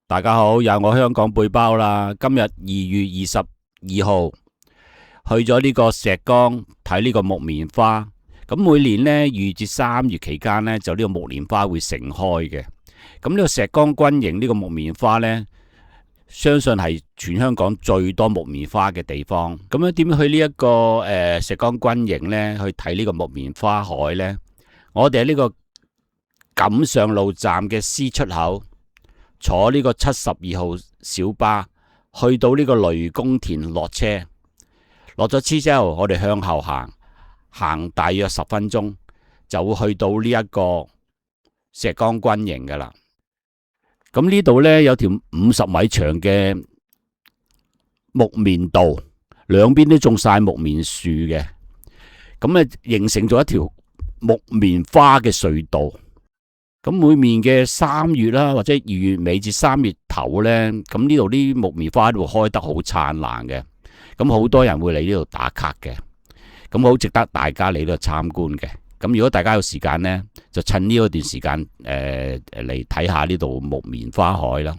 大家好，又係我香港背包啦。今日2月22號去咗呢個石崗睇呢個木棉花。咁每年呢2月至3月期間呢，就呢個木棉花會盛開嘅。咁呢個石崗軍營呢個木棉花呢，相信係全香港最多木棉花嘅地方。咁樣點去呢一個石崗軍營呢？去睇呢個木棉花海呢？我哋喺呢個錦上路站嘅 C 出口，坐呢個72號小巴去到呢個雷公田落車，落咗車之後，我哋向後行大約10分鐘，就會去到呢一個石崗軍營噶啦。咁呢度呢，有條50米長嘅木棉道，兩邊都種晒木棉樹嘅，咁啊形成咗一條木棉花嘅隧道。咁每年嘅3月啦，或者2月尾至3月頭呢，咁呢度啲木棉花都會開得好燦爛嘅，咁好多人會嚟呢度打卡嘅，咁好值得大家嚟呢度參觀嘅。咁如果大家有時間呢，就趁呢一段時間嚟睇下呢度木棉花海啦。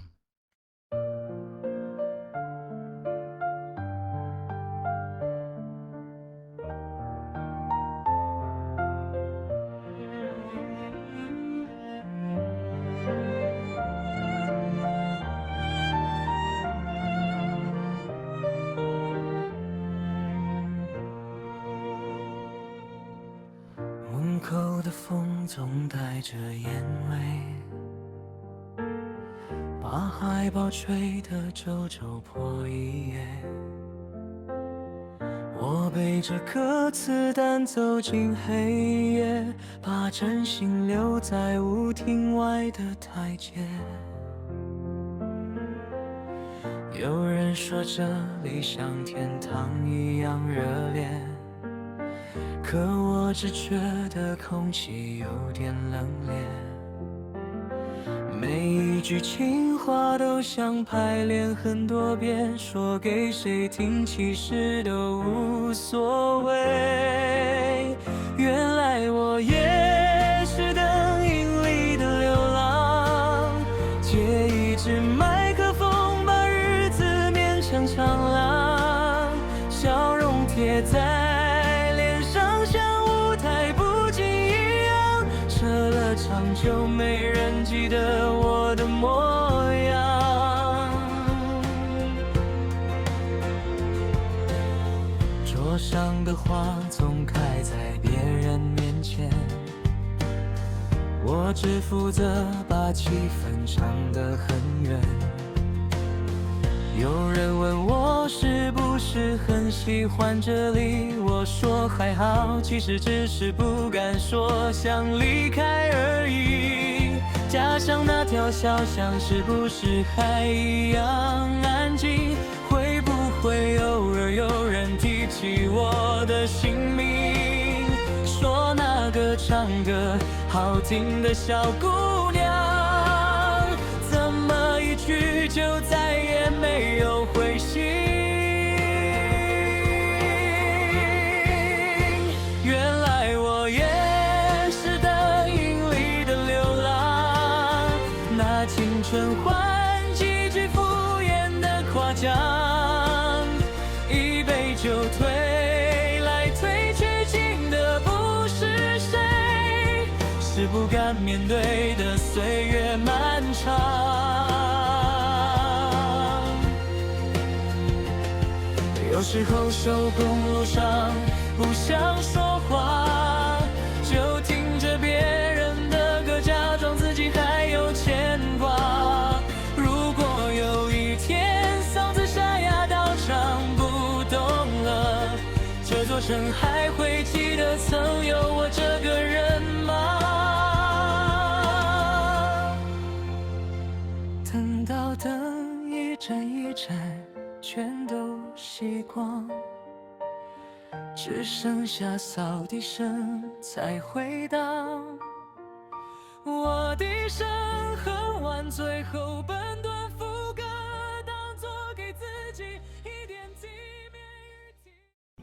门口的风总带着烟味，把海报吹得皱皱破一页。我背着歌词单走进黑夜，把真心留在舞厅外的台阶。有人说这里像天堂一样热烈，可我只觉得空气有点冷冽，每一句情话都像排练很多遍，说给谁听其实都无所谓。原来我也是灯影里的流浪，借一支麦克风把日子勉强唱朗，笑容贴在就没人记得我的模样。桌上的花总开在别人面前，我只负责把气氛唱得很远。有人问我是不是很喜欢这里，我说还好，其实只是不敢说，想离开而已。家乡那条小巷是不是还一样安静？会不会偶尔有人提起我的姓名，说那个唱歌好听的小姑娘，怎么一去就再也没有回信？原来我也是灯影里的流浪，拿青春换几句敷衍的夸奖，一杯酒推来推去，敬的不是谁，是不敢面对的岁月漫长。有时候收公路上不想说话，就听着别人的歌，假装自己还有牵挂。如果有一天嗓子沙哑到唱不动了，这座城还会记得曾有我这个人吗？等到灯一盏一盏全都熄光，只剩下扫地声在回荡。我的声很晚，最後半段副歌當作給自己一點體面與體。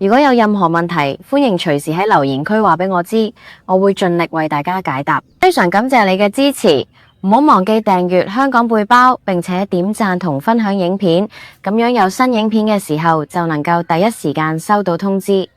如果有任何問題，歡迎隨時喺留言區話俾我知，我會盡力為大家解答。非常感謝你嘅支持。唔好忘記訂閱香港背包，並且點讚同分享影片，咁樣有新影片嘅時候就能夠第一時間收到通知。